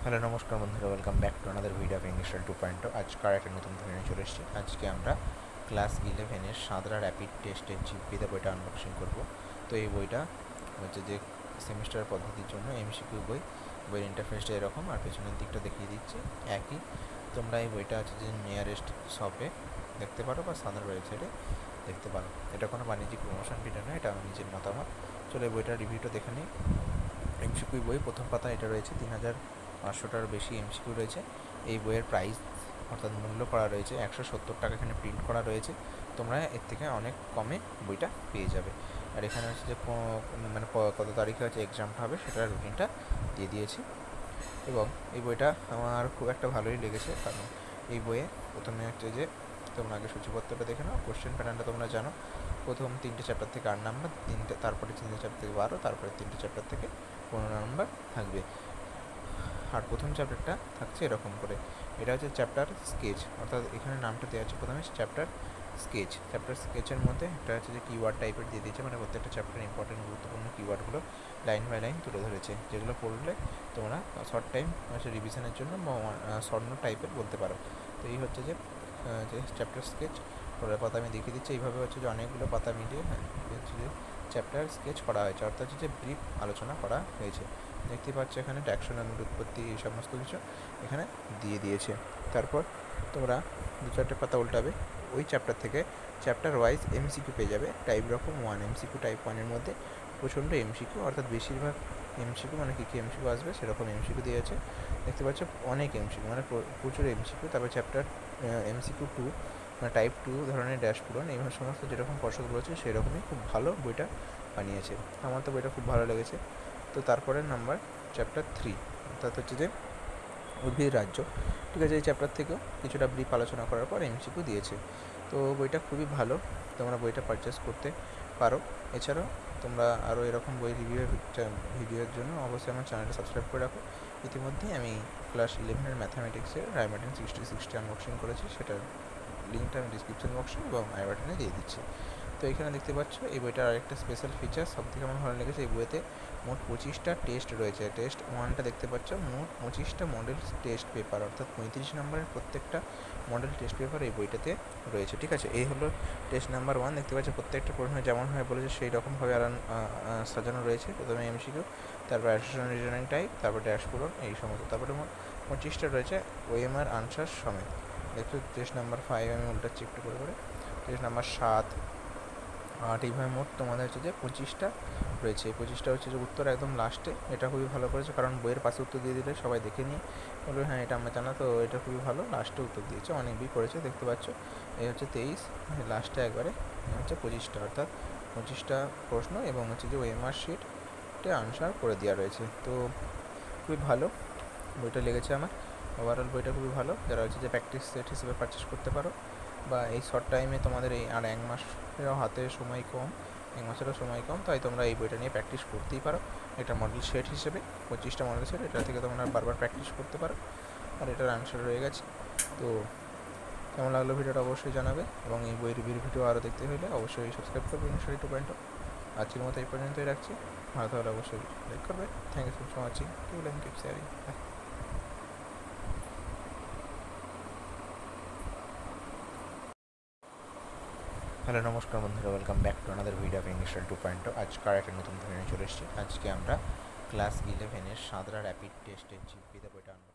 Hello নমস্কার বন্ধুরা, welcome back to another video of English 2.0। আজকে আর একটা নতুন ভিডিও নিয়ে চলে এসেছি। আজকে আমরা ক্লাস 11-এর সাঁতরা র্যাপিড টেস্টের জিপিতে বইটা আনবক্সিং করব। তো এই বইটা হচ্ছে যে সেমিস্টার পদ্ধতির জন্য এমসিকিউ বই। বইয়ের ইন্টারফেসটা এরকম, আর পেছনের দিকটা দেখিয়ে দিচ্ছি একই। তোমরা এই বইটা আছে যে নিয়ারেস্ট শপে দেখতে পারো বা সাঁতরার ওয়েবসাইটে দেখতে পারো। এটা কোনো বাণিজ্যিক প্রমোশন ভিডিও নয়, এটা আমার নিজের মতামত। চলো এই বইটার রিভিউটা দেখে নিই। এমসিকিউ বই, প্রথম পাতা এটা রয়েছে 3500টার বেশি এমসিকিউ রয়েছে। এই বইয়ের প্রাইস অর্থাৎ মূল্য করা রয়েছে 170 টাকা, এখানে প্রিন্ট করা রয়েছে। তোমরা এর থেকে অনেক কমে বইটা পেয়ে যাবে। আর এখানে হচ্ছে যে মানে কত তারিখে হচ্ছে এক্সামটা হবে সেটার রুটিনটা দিয়ে দিয়েছি। এবং এই বইটা আমার খুব একটা ভালোই লেগেছে, কারণ এই বইয়ে প্রথমে হচ্ছে যে তোমরা আগে সূচিপত্রটা দেখে নাও, কোশ্চেন প্যাটার্নটা তোমরা জানো। প্রথম 3টে চ্যাপ্টার থেকে 8 নাম্বার, তারপরে 3টে চ্যাপ্টার থেকে 12, তারপরে 3টে চ্যাপ্টার থেকে 15 নাম্বার থাকবে। আর প্রথম চ্যাপ্টারটা থাকছে এরকম করে, এটা হচ্ছে চ্যাপ্টার স্কেচ, অর্থাৎ এখানে নামটা দেওয়া আছে প্রথমে চ্যাপ্টার স্কেচ। চ্যাপ্টার স্কেচের মধ্যে একটা হচ্ছে যে কিওয়ার্ড টাইপের দিয়ে দিয়েছে, মানে প্রত্যেকটা চ্যাপ্টার ইম্পর্টেন্ট গুরুত্বপূর্ণ কিওয়ার্ডগুলো লাইন বাই লাইন তুলে ধরেছে, যেগুলো পড়লে তোমরা শর্ট টাইম হচ্ছে রিভিশনের জন্য শর্ট নোট টাইপের বলতে পারো। তো এই হচ্ছে যে চ্যাপ্টার স্কেচ। পরের পাতা আমি দেখিয়ে দিচ্ছি, এইভাবে হচ্ছে যে অনেকগুলো পাতা মিলিয়ে হচ্ছে যে চ্যাপ্টার স্কেচ করা হয়েছে, অর্থাৎ হচ্ছে যে ব্রিফ আলোচনা করা হয়েছে। দেখতে পাচ্ছ এখানে ট্যাক্সোনমির উৎপত্তি এই সমস্ত কিছু এখানে দিয়ে দিয়েছে। তারপর তোমরা 2-4টে পাতা উল্টাবে, ওই চ্যাপ্টার থেকে চ্যাপ্টার ওয়াইজ এমসিকিউ পেয়ে যাবে। টাইপ রকম 1 এমসিকিউ, টাইপ 1-এর মধ্যে প্রচণ্ড এমসিকিউ, অর্থাৎ বেশিরভাগ এমসিকিউ, মানে কী কী এমসিকিউ আসবে সেরকম এমসিকিউ দিয়েছে। দেখতে পাচ্ছ অনেক এমসিকিউ, মানে প্রচুর এমসিকিউ। তারপর চ্যাপ্টার এমসিকিউ 2, মানে টাইপ 2 ধরনের ড্যাশ পূরণ, এই সমস্ত যেরকম পর্ষদগুলো আছে সেরকমই খুব ভালো বইটা বানিয়েছে। আমার তো বইটা খুব ভালো লেগেছে। তো তারপরের নাম্বার চ্যাপ্টার 3, অর্থাৎ হচ্ছে যে উদ্ভিদ রাজ্য। ঠিক আছে, এই চ্যাপ্টার থেকেও কিছুটা ব্রিফ আলোচনা করার পর এমসিকিউ দিয়েছে। তো বইটা খুবই ভালো, তোমরা বইটা পারচেস করতে পারো। এছাড়াও তোমরা আরও এরকম বই ভিডিওর জন্য অবশ্যই আমার চ্যানেলটা সাবস্ক্রাইব করে রাখো। ইতিমধ্যেই আমি ক্লাস 11-এর ম্যাথামেটিক্সের রাইমার্টিন 60 আনবক্সিং করেছি, সেটার লিঙ্কটা আমি ডিসক্রিপশন বক্সে এবং আই বাটনে দিয়ে দিচ্ছি। তো এখানে দেখতে পাচ্ছ এই বইটার আরেকটা স্পেশাল ফিচার সবথেকে আমার ভালো লেগেছে, এই বইতে মোট 25টা টেস্ট রয়েছে। টেস্ট 1টা দেখতে পাচ্ছ, মোট 25টা মডেল টেস্ট পেপার, অর্থাৎ 35 নম্বরের প্রত্যেকটা মডেল টেস্ট পেপার এই বইটাতে রয়েছে। ঠিক আছে, এই হলো টেস্ট নাম্বার 1। দেখতে পাচ্ছ প্রত্যেকটা প্রশ্ন যেমন হয় বলেছে সেই রকমভাবে সাজানো রয়েছে। প্রথমে এমসিকিউ, তারপর অ্যাসেশন রিজনিং টাইপ, তারপর ড্যাশ পূরণ, এই সমস্ত। তারপরে মোট 25টা রয়েছে ওএমআর আনসার সমেত। দেখছো টেস্ট নাম্বার 5 আমি উল্টাচ্ছি একটু করে। টেস্ট নাম্বার 7, 8, এইভাবে মোট তোমাদের হচ্ছে যে 25টা রয়েছে। এই 25টা হচ্ছে যে উত্তর একদম লাস্টে। এটা খুবই ভালো করেছে, কারণ বইয়ের পাশে উত্তর দিয়ে দিলে সবাই দেখে নিয়ে বলবে হ্যাঁ এটা আমরা জানা, তো এটা খুবই ভালো, লাস্টে উত্তর দিয়েছে, অনেক বই করেছে। দেখতে পাচ্ছ এই হচ্ছে 23, লাস্টে একবারে হচ্ছে 25টা, অর্থাৎ 25টা প্রশ্ন এবং হচ্ছে যে ওএমআর শিটে আনসার করে দেওয়া রয়েছে। তো খুবই ভালো বইটা লেগেছে আমার। ওভারঅল বইটা খুবই ভালো, যারা হচ্ছে যে প্র্যাকটিস সেট হিসেবে পারচেস করতে পারো, বা এই শর্ট টাইমে তোমাদের এই আর 1 মাসেরও হাতে সময় কম, 1 মাসেরও সময় কম, তাই তোমরা এই বইটা নিয়ে প্র্যাকটিস করতেই পারো। এটা মডেল সেট হিসেবে 25টা মডেল সেট, এটা থেকে তোমরা বারবার প্র্যাকটিস করতে পারো। আর এটার আনসার রয়ে গেছে। তো কেমন লাগলো ভিডিওটা অবশ্যই জানাবে, এবং এই বইয়ের রিভিউ ভিডিও আরও দেখতে হলে অবশ্যই সাবস্ক্রাইব করবে ইংলিশ 2.0। আজকের মতো এই পর্যন্তই রাখছি, ভালো তাহলে অবশ্যই লাইক করবে। Thank you for watching, keep sharing, bye. Hello নমস্কার বন্ধুরা, welcome back to another video of English 2.0। আজকে আর একটা নতুন ভিডিও নিয়ে চলে এসেছি। আজকে আমরা ক্লাস 11-এর সাঁতরা র্যাপিড টেস্টের জিপিতে বইটা আনবো।